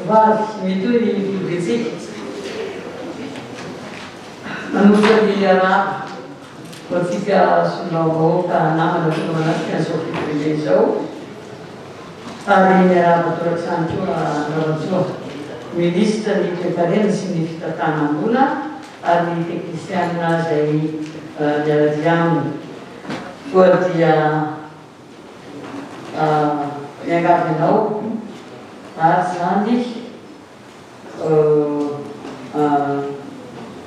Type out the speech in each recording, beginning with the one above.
vavy metoy ny fibretsika manomboka ny arabo politika solavahoaka namana folomanasika zao fibrele zao ary ny arabo toratrany koa navatsoa ministre ny toekarena sy ny fitantanam-bola ary ny teknisiana zay miaradiaminy koa dia miangavinao ary zany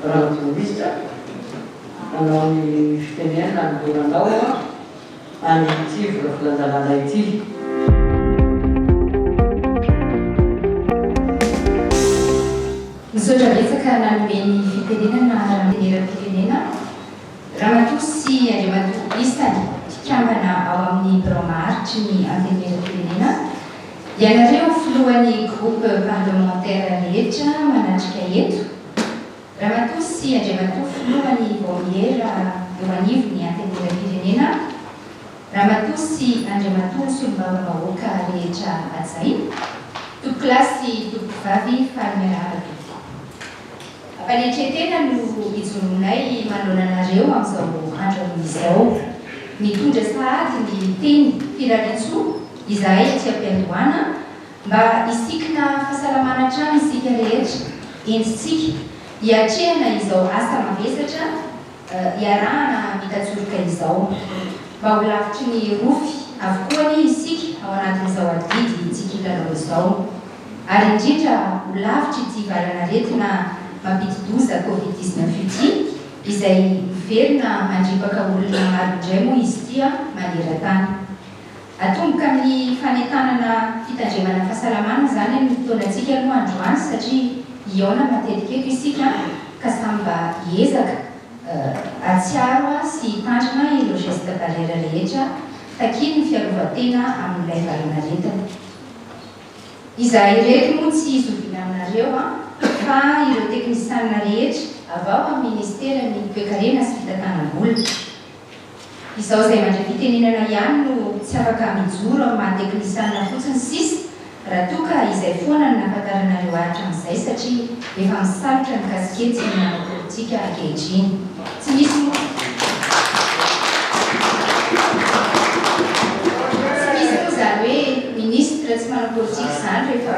rahajournaliste anao ny fitenena ny volanao any ity volavolandalana ity misaotra betsaka nanomeny fitenenana rahateneram-pirenena ramatoa sy andriamatoa isany fikambana ao amin'ny bromaharitry ny anteneram-pirenena ianareo filohan'ny groupe parlementaire rehetra manatrika eto ramatoa sy andriamatoa filohan'ny vomiera eo anivo ny anteneram-pirenena ramatoa sy andriamatoa solombavam-bahoaka rehetra azay tokolasy tokovavy faly-miarahaba Paletretena no ijononay manonanareo amin'izao andro amin'izao mitondra sahady ny teny firariantsoa izahay aty am-piandohana mba isikina fahasalamana hatrany isika rehetra endritsika hiatrehana izao asa mavesatra hiarahana mitajoroka izao mba ho lavitry ny rofy avokoa ny isika ao anatin'izao adidy tsikilalao izao ary indrindra ho lavitry ity valanaretina mampidi-doza Covid-19 ity izay miverina mandripaka olona maro indray moa izy tia maneran-tany. Atomboka amin'ny fanetanana fitandremana fahasalamana zany ny fotoanantsika aloha androany satria iaona matetika eto isika ka samy mba hiezaka atsiaro sy hitandrina ireo geste barrière rehetra takiny ny fiarovan-tena amin'ilay valanaretina. Izahay irery moa tsy izoviana aminareo fa ireo teknisianina rehetra avao amin'ny ministera ny toekarena sy fitantanam-bola. Izao izay mandray fitenenana ihany no tsy afaka mijoro amin'ny maha-teknisianina fotsiny sisa raha toa ka izay foana no nahafantaranareo ahatra amin'izay satria efa misalotra ny kasikety ny politika ankehitriny. Tsy misy moa zany hoe ministre tsy manao politika zany rehefa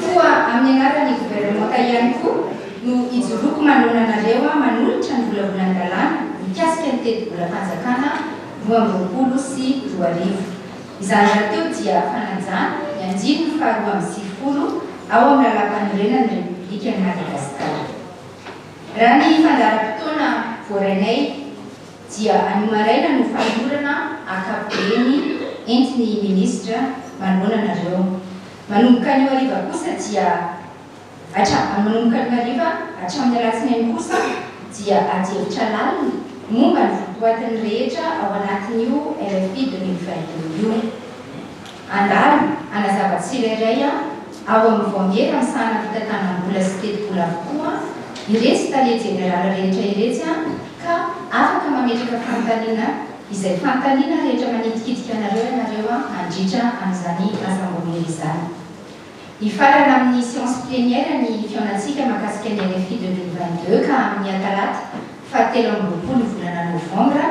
koa amin'ny anaran'ny gouvernementa ihany koa no ijoroko manonanareo manolotra ny volavolan-dalàna mikasika ny teti-bolam-panjakana 2020 sy 2020. Izany raha teo dia fanajana ny anjiny faharoa amby sivifolo ao amin'ny lalampanorena ny Republika ny Madagasikara. Raha ny fandaharam-potoana voaranay dia anomaraina no fanorana akapobeny entiny ministra manonanareo. Manomboka ny hariva kosa dia manomboka ny hariva hatramin'ny alatsinainy kosa dia adihevitra lalina momba ny votoatiny rehetra ao anatin'io RFI 2022 io. Andalo anazava tsirairay ao amin'ny vomiera misahana fitantanam-bola sy teti-bola avokoa iresy tale jeneraly rehetra iretsy ka afaka mametraka fanontaniana izay fanontaniana rehetra manitikitika anareo ianareo mandritra amin'izany assemblée izany. Hifarana amin'ny séance plénière ny fiaonantsika mahakasika ny RFI 2022 ka amin'ny atalata fahatelo amby roapolo ny volana novambra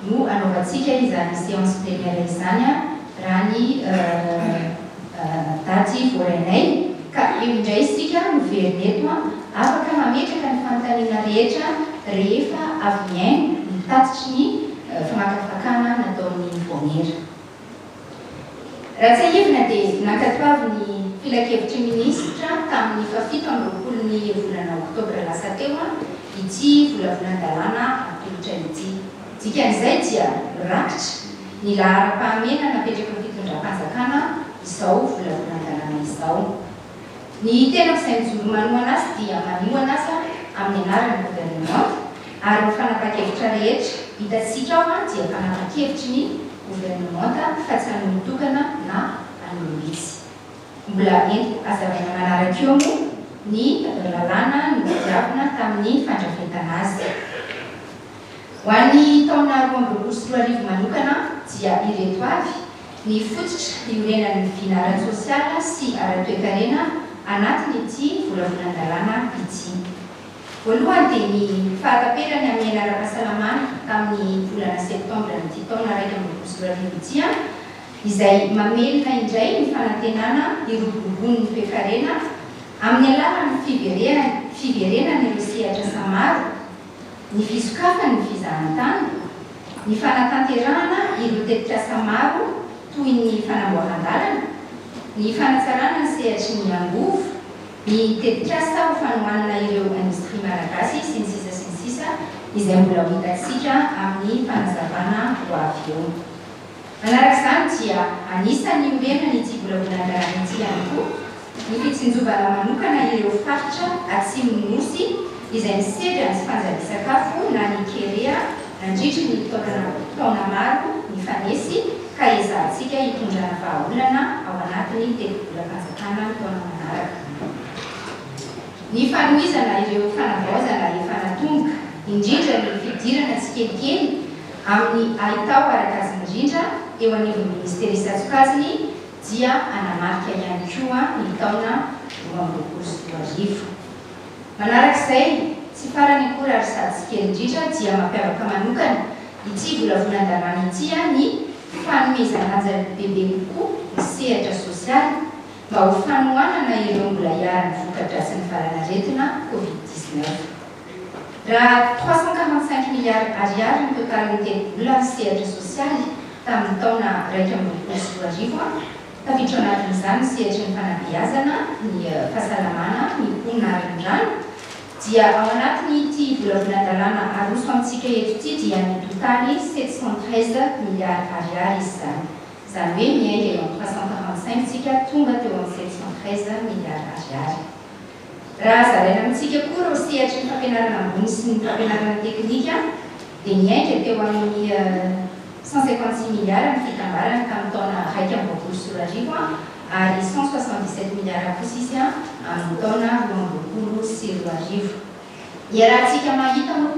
no anaovantsika izany séance plénière izany raha ny daty voaranay ka eo indray isika miverina eto afaka mametraka ny fanontaniana rehetra rehefa avy miaina mitatitry ny famakafakana nataon'ny vomiera. Raha tsy ahevina dia nankatoavy ny filakevitry ministra tamin'ny fafito amby roapolo ny volana oktobra lasa teo ity volavolan-dalàna atolotra ity. Dikan'izay dia rakitra ny lahara-pahamena napetraka fitondram-panjakana izao volavolan-dalàna izao. Ny tenako izay mijoro manohana azy dia manohana azy amin'ny anaran'ny gouvernement ary ny fanapa-kevitra rehetra hitantsika ao dia fanapa-kevitry ny gouvernement fa tsy hanomtokana na hanomitsy. Mbola entiko azavaina manaraka eo moa ny lalàna no diavina tamin'ny fandrafetana azy. Ny lalàna no diavina tamin'ny fandrafetana azy dia ny lalàna izay ahitana ny Ho an'ny taona 2024 manokana dia ireto avy ny fototra iorenan'ny vina ara-tsosiala sy ara-toekarena anatin'ity volavolan-dalàna ity. Voalohany dia ny fahataperany amin'ny anara-pahasalamana tamin'ny volana septambra nyity taona 2024 ity izay mamelona indray ny fanantenana iroborobonin'ny toekarena amin'ny alalan'ny fiverenany ireo sehatra samaro, ny fisokafan'ny fizahan-tany, ny fanatanterahana ireo tetikasa maro toy ny fanamboaran-dalana, ny fanatsarana ny sehatry ny angovo, ny tetikasa ho fanohanana ireo indostria malagasy sy ny sisa izay mbola ho hitantsika amin'ny fanazavana ho avy eo. Manarak'izany dia anisan'ny orena nyty volavolan-dalàna ity ihany koa ny fitsinjovana manokana ireo faritra atsimon'ny nosy izay misedra ny fanjary-sakafo na ny kerea nandritry ny taona maro ny fanesy ka ezahantsika hitondrana vahaolana ao anatin'ny teti-bola-panjakana taona manaraka. Ny fanohizana ireo fanavaozana efa natonga indrindra ny fidirana tsikelikely amin'ny ahitao arakaziny indrindra eo anivon'ny ministera isantsokaziny dia anamarika ihany koa ny taona 2024. Manarak'izay tsy farany akory ary sady tsy kely indrindra dia mampiavaka manokana ity volavolan-dalàna ity ny fanomezana bebe kokoa ny sehatra sosialy mba ho fanohanana ireo mbola hiarany voka-dratsy ny varanaretina COVID-19. Raha 345 milliards ariary ny totalin'ny teti-bola ny sehatra sosialy tamin'ny taona 2024 tafiditra anatin'izany ny sehatry ny fanabeazana, ny fahasalamana, ny ponina arin-drano dia ao anatin'ity volavolan-dalàna aroso amintsika eto ity dia ny totaly 713 milliards ariary izany. Izany hoe miainga eo amin'ny 345 tsika tonga teo amin'ny 713 milliards ariary. Raha zaraina amintsika koa ireo sehatry ny fampianarana ambony sy ny fampianarana teknika dia miainga teo amin'ny 156 milliards ny fitambarana tamin'ny taona 2024 ary 177 milliards kosa izy amin'ny taona 2024. Iarahantsika mahita moa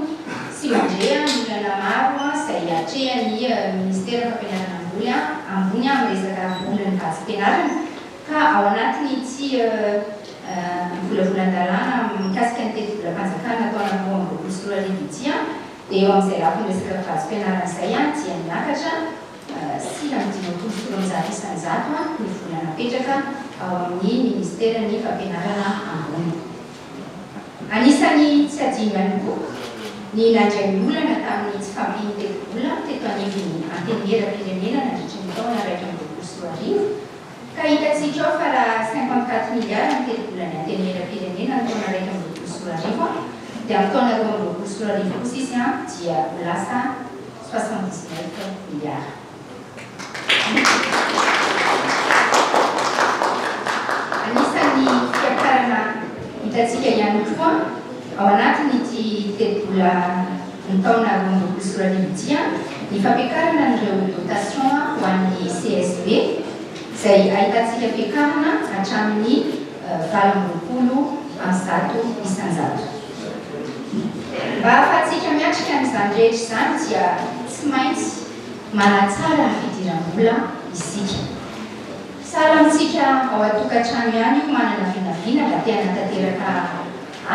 sy mandrea ny olana maro izay atrehan'ny ministera fampianarana ambony amin'ny resaka volany vasim-pianarana ka ao anatin'ity volavolan-dalàna mikasika ny teti-bola-panjakana taona 2024 ity dia eo amin'izay lafiny resaka vasim-pianarana izay dia miakatra sy amin'ny 5,900 ny vola napetraka ao amin'ny ministerany fampianarana ambony. Anisany tsy adino ihany koa ny nandray olana tamin'ny tsy fampiny teti-bola teto anivon'ny antenimieram-pirenena nandritry ny taona 2024 ka hitantsika ao fa raha 54 milliards ny teti-bola ny antenimieram-pirenena ny taona 2024 dia amin'ny taona 2024 kosa izy dia lasa 79 milliards. Anisan'ny fiakarana hitantsika ihany koa ao anatin'ity teti-bola ny taona 2024 ity ny fampiakarana n'ireo dotation ho an'ny CSB izay ahitantsika fiakarana hatramin'ny 20 isanjato. Mba ahafahantsika miatrika amin'izany rehetra izany dia tsy maintsy manatsara ny fidiram-bola isika. Sahala amintsika ao atokantrano ihany io manana vinavina mba te hanatanteraka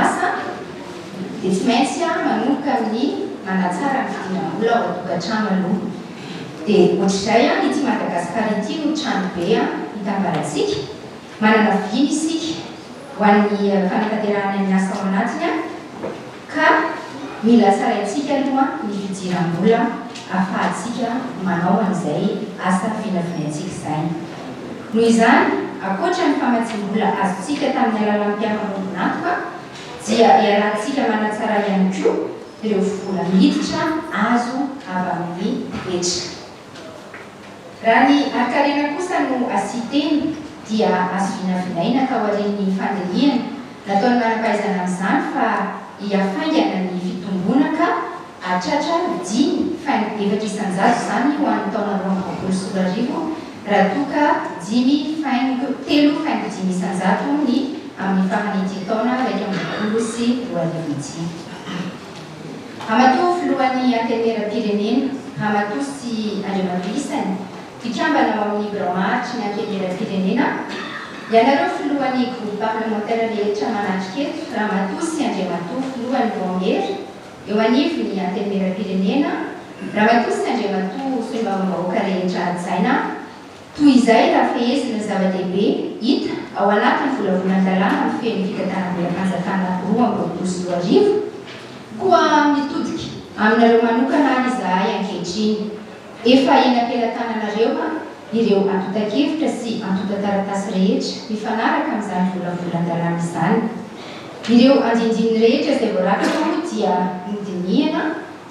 asa dia tsy maintsy manomboka amin'ny manatsara ny fidiram-bola ao atokantrano aloha. Dia ohatr'izay ity Madagasikara ity no trano be hitambarantsika manana viny isika ho an'ny fanatanterahana ny asa ao anatiny ka mila tsaraintsika aloha ny fidiram-bola ahafahantsika manao an'izay asa vinavinaintsika izay. Noho izany, akoatra ny famatsim-bola azontsika tamin'ny alalan'ny mpiara-monina dia iarahantsika manatsara ihany koa ireo vola miditra azo avy amin'ny etra. Raha ny arkarena kosa no asiteny dia azo vinavinaina ka aorian'ny fandiniana nataony manam-pahaizana amin'izany fa hiafaingana ny fitombona ka atratra 10,4 isanjato izany ho an'ny taona 2024 raha toka 3,5 isanjato ny amin'ny faran'ity taona 2024 ity. Amato filohan'ny antenera-pirenena Amato sy Andriamatoa isany fikambana ao amin'ny bramatry ny antenera-pirenena ianareo filohan'ny groupe parlementaire rehetra manatrika eto Ramatoa sy Andriamatoa filohan'ny Voangery eo anivy ny antenera-pirenena Ramatoa sy Andriamatoa solombavam-bahoaka rehetra adjaina toy izay raha fehezina zava-dehibe hita ao anatin'ny volavolan-dalàna amin'ny feny fitantanam-bola-panjakana 2024 koa mitodika aminareo manokana izahay ankehitriny efa ena-pelantananareo ireo antotan-kevitra sy antotan-taratasy rehetra mifanaraka amin'izany volavolan-dalàna izany ireo andindiny rehetra izay voarakatra moa dia nodinihana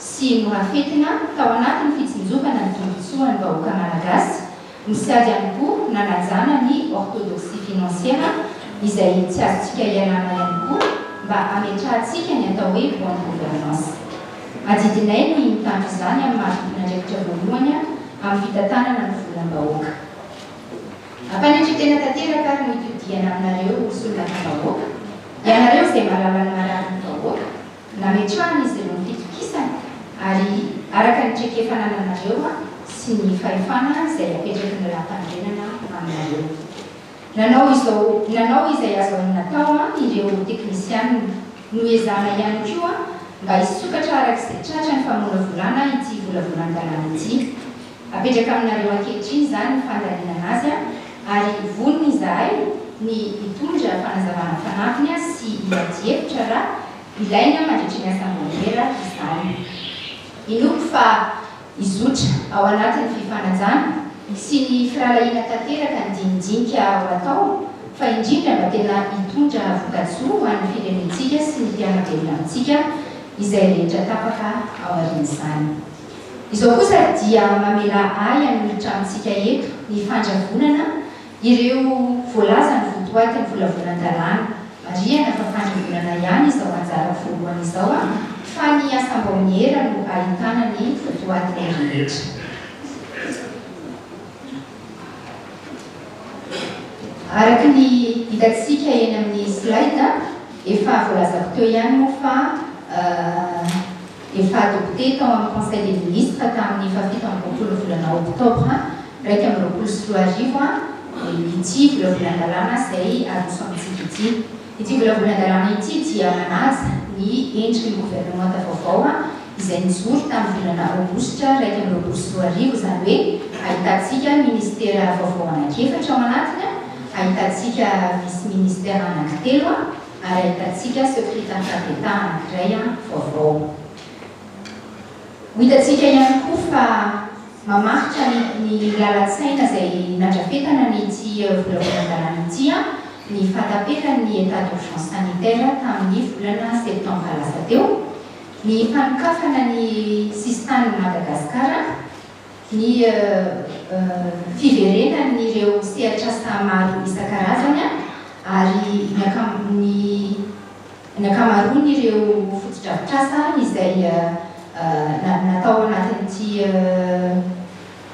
sy nohafetina tao anatin'ny fitsinjovana ny tombotsoa ny vahoaka malagasy misady ihany koa nanajana ny orthodoxie financière izay tsy azontsika ialana ihany koa mba ametrahantsika ny atao hoe bonne gouvernance adidinay ny mitandro izany amin'ny mahaton'andraikitra voalohany amin'ny fitantanana ny volam-bahoaka ampanetry-tena tanteraka ary no itodiana aminareo solonam-bahoaka ianareo izay mahalala ny marary ny vahoaka nametrahana izy ireo nyfitokisana ary araka ny traikefanananareo sy ny fahefana izay apetraky ny raha-pandrenana aminareo nanao izay azo amin'ny natao ireo teknisiany noezana ihany koa mba hisokatra arak'izay tratra ny famono volana ity volavolan-dalàna ity apetraka aminareo ankehitriny izany ny fandalinana azy ary vonony izahay ny hitondra fanazavana fanafiny sy iady-hevitra raha ilaina mandritry ny asambonera izany inoko fa izotra ao anatin'ny fifanajana sy ny firalahiana tanteraka ny dinidinika ao atao fa indrindra mba tena hitondra vokatsoa ho an'ny firenentsika sy ny fiainam-belona amintsika izay rehetra tapaka ao aorian'izany izao kosa dia mamela ay amin'olitra amintsika eto ny fandravonana ireo voalaza ny votoaty ny volavolan-dalàna mariana fa fandravonana ihany izao anjara voalohany izao fa ny asam-baoniera no ahitana ny votoaty ny rehetra araky ny hitantsika eny amin'ny slide efa voalazako teo ihany moa fa efa adopté tao amin'ny conseil des ministres tamin'ny fafito-ambin'ny volana octobre raika amby roapolo sy roa arivo ity volavolan-dalàna izay aroso amintsika ity volavolan-dalàna ity dia manaja ny endriky ny gouvernement vaovao izay nijoro tamin'ny volana aogositra raika amby roapolo sy roa arivo izany hoe ahitantsika ministera vaovao anankefatra ao anatiny ahitantsika vice-ministère anankitelo ary ahitantsika secrétaire d'État anankiray vaovao hitantsika ihany koa fa mamaritra ny lalan-tsaina izay nandrafetana nyty volavolan-dalàna ity ny fatapetany état d'urgence sanitaire tamin'ny volana septembre lasa teo ny fanokafana ny sistany Madagasikara ny fiverenan'ireo sehatrasa maro isan-karazany ary ny akamaroan'ireo fotodrafitrasa izay natao anatin'ity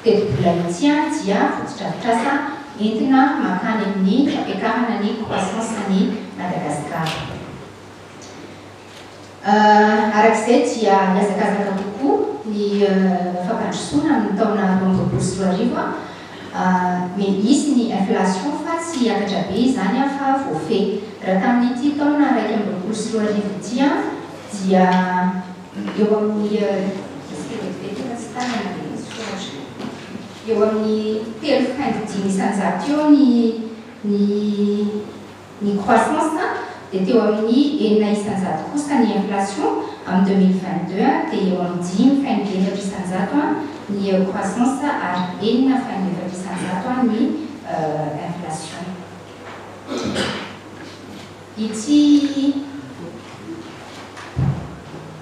telo-bolana ity dia fotodrafitrasa entina makany amin'ny fampiakarana ny croissance ny Madagasikara arak'izay dia miazakazaka kokoa ny fampandrosoana amin'ny taona 2024 izy ny inflation fa tsy akatra be izany fa voafeh raha tamin'ity taona raika amby roapolo sy roa arivo ity dia eo amin'ny eo amin'ny 3.5 isan-jato eo ny croissance dia teo amin'ny 4 isan-jato kosa ny inflation amin'ny 2022 dia eo amin'ny 5.2 isan-jato ny croissance ary 4.2 isan-jato ny inflation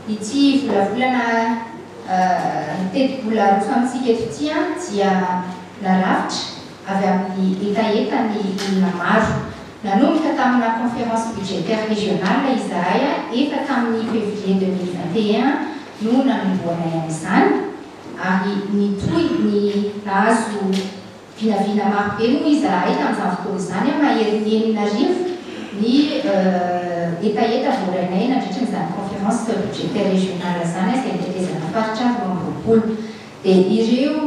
ity volavolana teti-bola roso amintsika eto ity dia narafitra avy amin'ny etaeta ny olona maro nanomboka tamina conférence budgétaire régionale izahay efa tamin'ny février 2021 no nanomboana ihanyizany ary nitoy ny nahazo vinavina marobe moa izahay tamin'izany fotoana izany maherin'ny 8 arivo ny etaeta voaranay nandritran'izany conférence budgétaire régionale zany izay nitetezana faritra roa amby roapolo dia ireo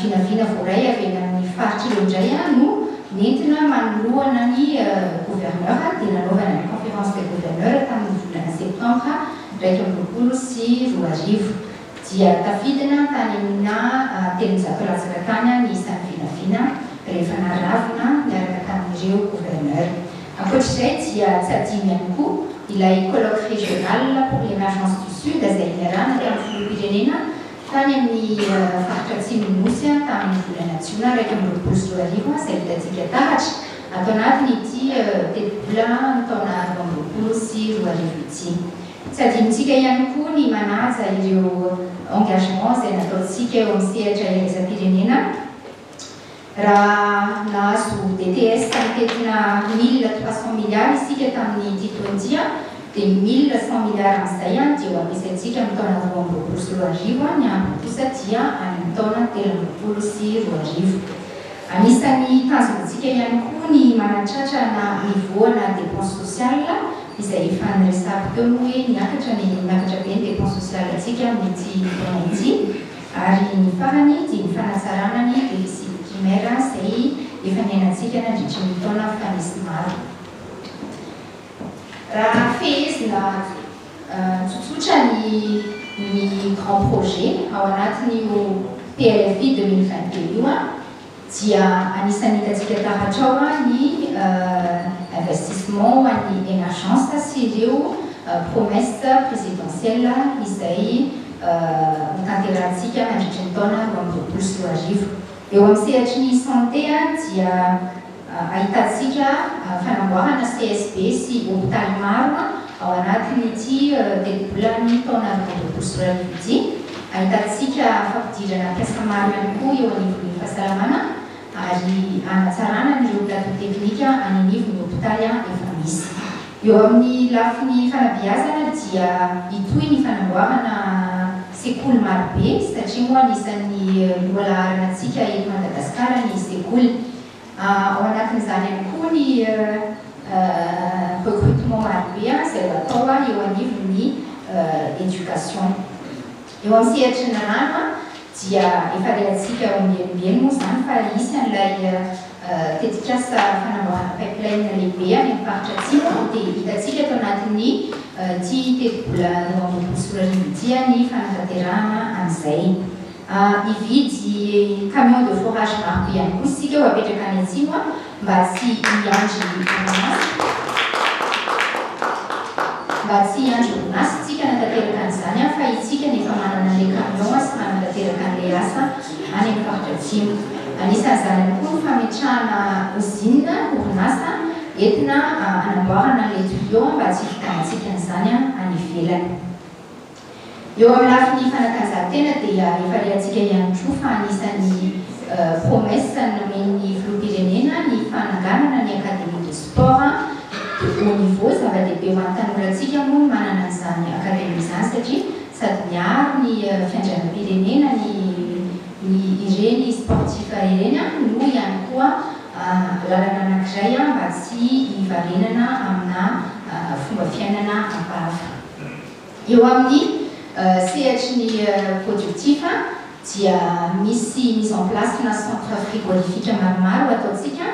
vinavina voaray avy eny amin'ny faritra ireo indray no nentina manoloana ny gouverneur dia nanaovana ny conférence de gouverneur tamin'ny volana septembre 2024 dia tafidina tany amina telonjato latsaka tany ny isan'ny vinavina rehefa naravina miaraka tamin'ireo gouverneur. Ankoatr'izay dia tsy adino ihany koa ilay colloque régional pour l'émergence du sud izay niarahana tamin'ny filoham-pirenena tany amin'ny faritra Atsimo-Nosy tamin'ny volana Jiona 2022 izay hitantsika taratra atao anatiny ity teti-bola ny taona 2022 ity. Tsy adinontsika ihany koa ny manaja ireo engagement izay nataontsika eo amin'ny sehatra iraisam-pirenena. Raha nahazo DTS tamitetina 1300 milliards isika tamin'ny titoandia dia 1100 milliards amin'izay dia ho ampiasaintsika amin'ny taona 2022 ny ambiny kosa dia amin'ny taona 2022. Anisan'ny tanjontsika ihany koa ny manatratra na nivoana dépense sociale izay efa niresahako teo hoe niakatra be ny dépense sociale atsika amin'ity taona ity ary ny farany dia ny fanatsarana ny déficit primaire izay efa niainantsika nandritra ny taona fanesy maro. Raha fehezina tsotsotra ny grand projet ao anatin'io PLFI 2021 dia anisan'ny hitantsika taratra ao ny investissement ho an'ny émergence sy ireo promesse présidentielle izay tanterantsika nandritra ny taona 2022. Eo amin'ny sehatry ny santé dia ahitantsika fanamboarana CSB sy hôpitaly maro ao anatin'ity teti-bola ny taona 2022 ity. Ahitantsika fampidirana mpiasa maro ihany koa eo anivon'ny fahasalamana ary anatsarana ireo plateau teknika anivon'ny hôpitaly efa misy. Eo amin'ny lafiny fanabeazana dia itoy ny fanamboarana sekoly maro be satria moa anisan'ny mbola arantsika eto Madagasikara ny sekoly. Ao anatin'izany ihany koa ny recrutement maro be izay atao eo anivon'ny éducation. Eo amin'ny sehatry ny rano dia efa rehantsika eo ambenimbeny moa izany fa isy an'ilay tetikasa fanamboarana pipeline lehibe any amin'ny faritra Atsimo dia hitantsika tao anatin'ny ty teti-bola 2022 ny fanatanterahana an'izay. Hividy camion de forage maro be ihany koa isika ho apetraka any Atsimo mba tsy hiandry orinasa tsika natateraka an'izany fa itsika nefa manana le camion sy manatateraka an'le asa any amin'ny faritra Atsimo. Anisan'izany ihany koa ny fametrahana usine orinasa entina anamboarana le tuyau mba tsy hitantsika an'izany any ivelany. Eo amin'ny lafiny fanatanjahantena dia efa rehantsika ihany koa fa anisan'ny promesse nomen'ny filoham-pirenena ny fananganana ny académie de sport de haut niveau. Zava-dehibe ho an'ny tanorantsika moa manana an'izany académie izany satria sady miaro ny fiandrianam-pirenena ny ireny sportif ireny no ihany koa lalana anankiray mba tsy hivarenana amina fomba fiainana hafahafa. Eo amin'ny sehatry ny productif dia misy mise en place na centre frigorifique maromaro ataontsika.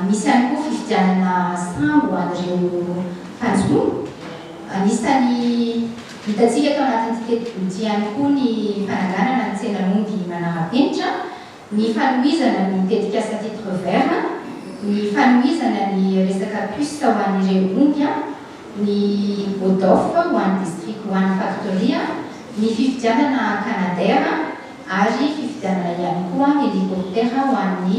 Misy ihany koa fifidianana sambo an'ireo mpanjono. Anisan'ny hitantsika tao anatin'ny teti-bola ihany koa ny fananganana ny tsenan'omby manara-penitra, ny fanohizana ny tetikasa titre vert, ny fanohizana ny resaka puce ho an'ireo omby, ny ODOF ho an'ny district ho an'ny factoria, ny fifidianana Canadair ary fifidianana ihany koa hélicoptère ho an'ny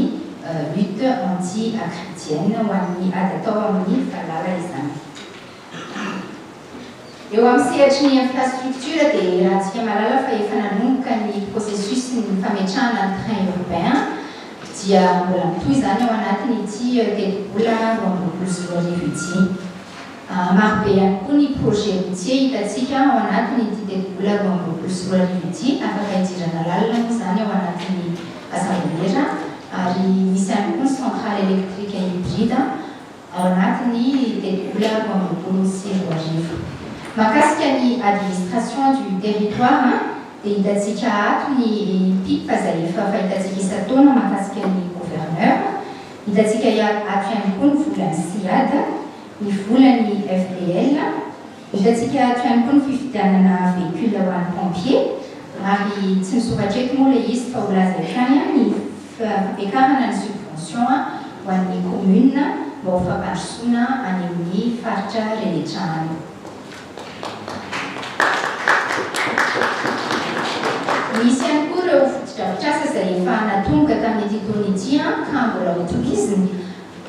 lutte anti-acridienne ho an'ny ady atao amin'ny valala izany. Eo amin'ny sehatry ny infrastructure dia rahantsika malala fa efa nanomboka ny processus ny fametrahana ny train urbain dia mbola mitohy izany ao anatiny ity teti-bola 2022 ity. Maro be ihany koa ny projet routier hitantsika ao anatiny ity teti-bola 2022 ity, afaka hidirana lalina moa izany ao anatin'ny assemblera ary misy ihany koa ny centrale électrique hybride ao anatiny telopolo ambinipolo sy roa arivo. Mahakasika ny administration du territoire dia hitantsika ato ny pipa izay efa fahitatsika isan-taona mahakasika ny gouverneur. Hitantsika ato ihany koa ny volan'ny SIAD, ny volan'ny FDL. Hitantsika ato ihany koa ny fifidianana véhicule ho an'ny pompier. Ary tsy misoratra eto moa ilay izy fa ho laza hatrany ny fampiakarana ny subvention ho an'ny commune mba ho fampandrosoana any amin'ny faritra rehetra. Misy ihany koa ireo fotodrafitrasa izay efa natonga tamin'ity taona ity ka mbola ho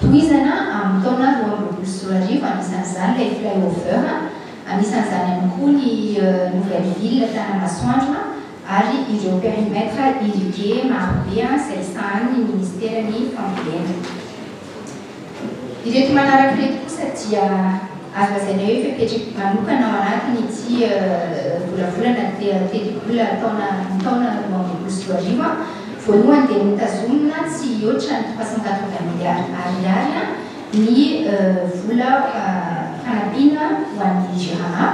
tohizana amin'ny taona 2024 anisan'izany ilay flyover, anisan'izany ihany koa ny nouvelle ville Tanamasoandro ary ireo périmètre irrigué marobe izay sahan'ny ministèren'ny fambolena. Ireto manaraka ireto kosa dia azo lazaina hoe fepetraka manokana ao anatiny ity volavolana telopolo taona 2024. Voalohany dia mitazomina tsy mihoatra ny 380 milliards ariary ny vola fanampiana ho an'ny GRA,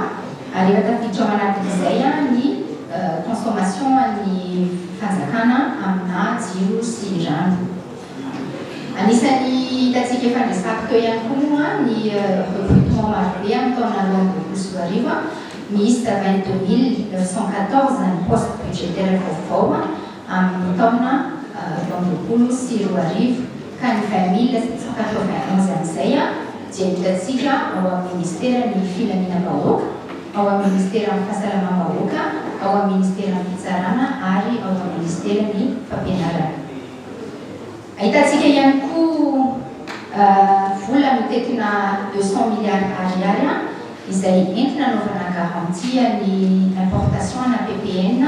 ary efa tafiditra ao anatin'izay ny consommation ny fanjakana amina jiro sy rano. Anisan'ny hitantsika efa resaka teo ihany koa ny recrutement marobe amin'ny taona 2024. Misy 22 914 ny poste budgétaire vaovao amin'ny taona 2024 ka ny 20 791 amin'izay dia hitantsika ao amin'ny ministèren'ny filaminam-bahoaka, ao amin'ny ministèren'ny fahasalamam-bahoaka, ao amin'ny ministèren'ny fitsarana ary ao amin'ny ministèren'ny fampianarana. Ahitantsika ihany koa vola mitetina 200 milliards ariary izay entina anaovana garantie ny importation na PPN.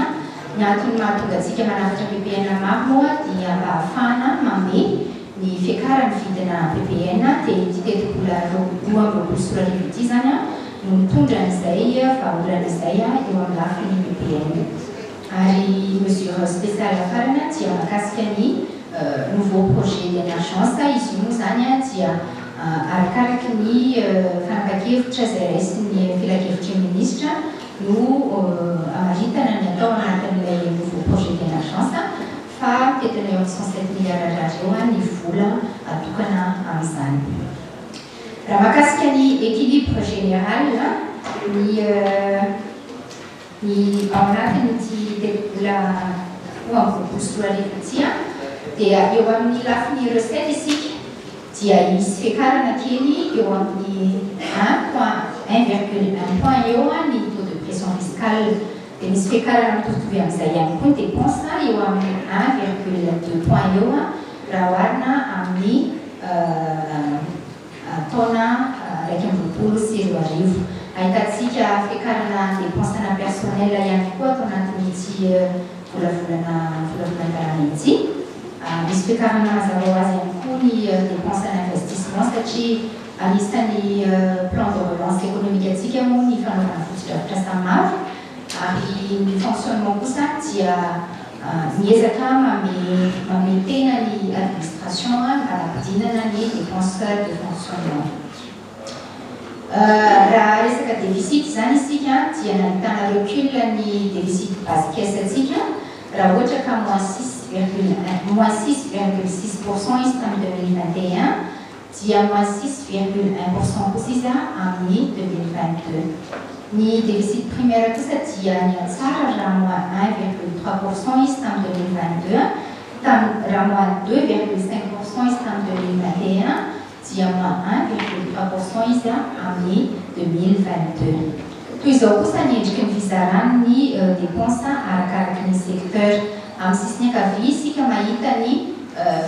Ny antony mahatonga antsika manafatra PPN maro moa dia mba ahafahana manome ny fiakaran'ny vidina PPN dia ity telopolo sy roa arivo ity zany no mitondra an'izay vahaolana izay eo amin'ny lafin'ny PPN. Ary mesure spéciale farana dia mahakasika ny nouveau projet d'émergence. Izy io moa zany dia arakaraky ny fanapakevitra izay raisin'ny filakevitry ministra no amaritana ny atao anatin'ilay nouveau projet d'émergence fa tetina eo 107 milliards ariary ny vola atokana amin'izany. Raha mahakasika ny équilibre général ny ao anatin'ity telopolo sy roa arivo ity dia eo amin'ny lafin'ny recette isika dia misy fiakarana kely eo amin'ny 1,1 point eo ny taux de pression fiscale, dia misy fiakarana mitovitovy amin'izay ihany koa ny dépense eo amin'ny 1,2 point eo raha oharina amin'ny taona 2024 sy roa arivo. Ahitantsika fiakarana dépense na personnel ihany koa atao anatin'ity volavolana ity. Misy fiakarana mazava ho azy ihany koa ny dépense d'investissement satria anisan'ny plan de relance économique antsika moa ny fanaovana fotodrafitrasa maro, ary ny fonctionnement kosa dia miezaka mametena ny administration manapidinana ny dépense de fonctionnement. Raha resaka déficit zany isika dia nahitana recul ny déficit base caisse atsika raha ohatra ka -6,6% izy tamin'ny 2021 dia -6,1% kosa amin'ny 2022. Ny déficit primaire kosa dia niatsara raha -1,3% izy tamin'ny 2022, raha -2,5% izy tamin'ny 2021 dia -1,3% izy amin'ny 2022. Toy izao kosa ny endriky ny fizaran'ny dépense arakaraky ny secteur. Amin'ny sisiny ankavia isika mahita ny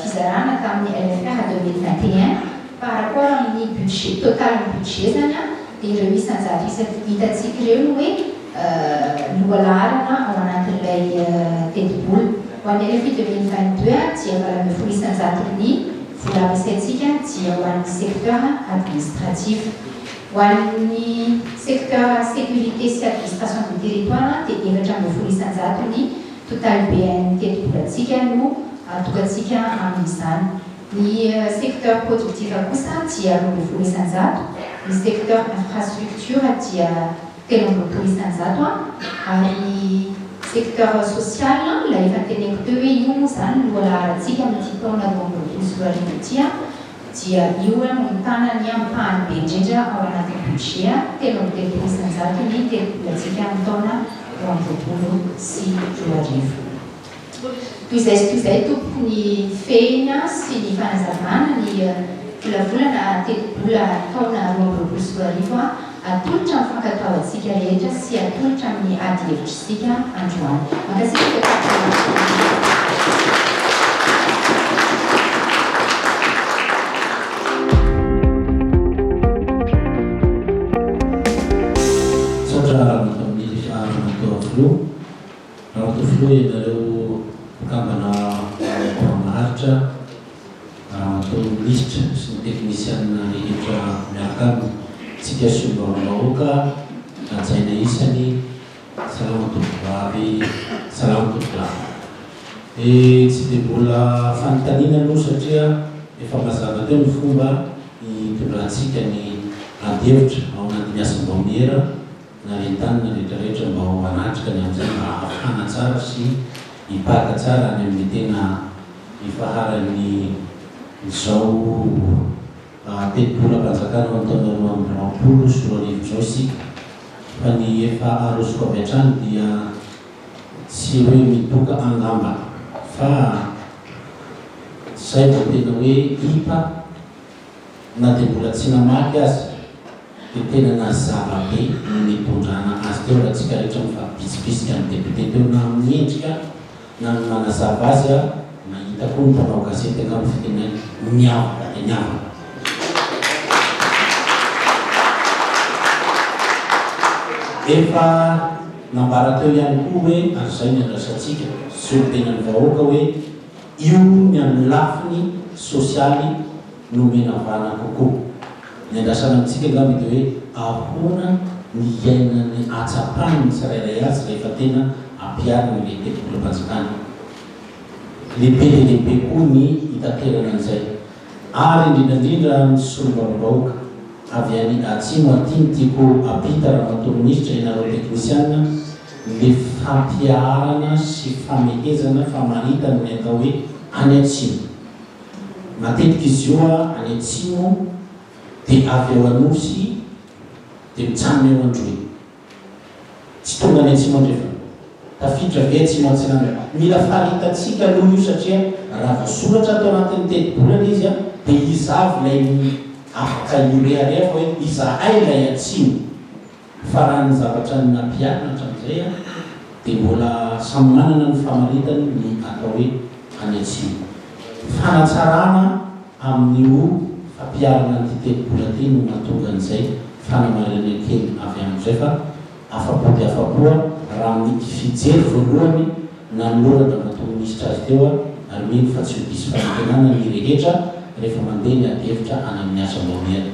fizarana tamin'ny LFR 2021 par rapport amin'ny budget total ny budget zany dia ireo isanjato hitantsika ireo no hoe lohalarana ao anatin'ilay telopolo. Ho an'ny LFI 2022 dia 20 isanjato ny vola ampiasaintsika dia ho an'ny secteur administratif. Ho an'ny secteur sécurité sy administration du territoire dia 20 isanjato ny total BNT telopolo antsika no atokantsika amin'izany. Ny secteur productif kosa dia 20% ny secteur infrastructure dia 30% ary secteur social la efa teneko teo hoe io moa zany no alaharantsika amin'ity taona 2024 dia io mamitana ny ampahany be indrindra ao anatin'ny budget 30% ny telopolatsika amin'ny taona 2024. Toy izay tompony fehina sy ny fanazavana ny volavolana telobola taona 2024 atolotra amin'ny fankatoavantsika rehetra sy atolotra amin'ny ady hevitritsika androany. Rahatoflo ianareo kambana maharitra atao ministre sy ny teknisianina rehetra miaraka aminy tsika sombarovahoaka ajaina isany salama tovovavy salama tovolahy tsy dia mbola fanontaniana aloha satria efa mazava teo ny fomba hitondrantsika ny adevitra ao anatin'ny asam-baomera na rentanina rehetrarehetra mba ho anatrika ny amin'izay mba ahafana tsara sy hipaka tsara any amin'ny tena ifaharan'ny izao telopolo mpanjakana ao taona 2020 sy 2020 zao isika fa ny efa arosoko avy hatrany dia tsy hoe mitoka angamba fa zay vao tena hoe hipa na dia mbola tsy namaky azy dia tena nazava be ny tondrana azy teo raha tsika rehetra mifampitsipisika ny député teo na amin'ny endrika na manazava azy mahita koa ny mpanao gazety angamba fitena miavaka dia miavaka. Efa nambara teo ihany koa hoe ary zay ny andrasantsika sy tena ny vahoaka hoe io ny amin'ny lafiny sosialy nomena vana kokoa. Ny andrasana amintsika angamba dia hoe ahoana ny iainany atsapany ny tsirairay azy rehefa tena ampiarina ny telopolo mpanjakana. Lehibe dia lehibe koa ny hitaterana an'izay ary indrindrandrindra ny solombarovahoaka avy any atsimo aty ny tiako apita raha matao ministra ianareo teknisianina le fampiarana sy famehezana famaritana ny atao hoe any atsimo. Matetika izy io any atsimo dia avy eo anosy dia mitsanona eo androy tsy tonga any atsimo andrefa tafiditra ve atsimo antsinana mila fahitatsika aloha io satria raha voasoratra atao anatin'ny telo-bolana izy dia izavy lay afaka irehareha fa hoe izahay lay atsimo fa raha ny zavatra ny nampiarina hatramin'izay dia mbola samy manana ny famaritany ny atao hoe any atsimo. Fanatsarana amin'io fampiarana ny telo-bola ty no mahatonga an'izay fanamarana kely avy amin'izay fa afapo dia afapoa raha ny fijery voalohany na nolorana matao ministra azy teo ary mino fa tsy ho disy fanantenana ny rehetra rehefa mandeha ny adevitra any amin'ny asa-baomera.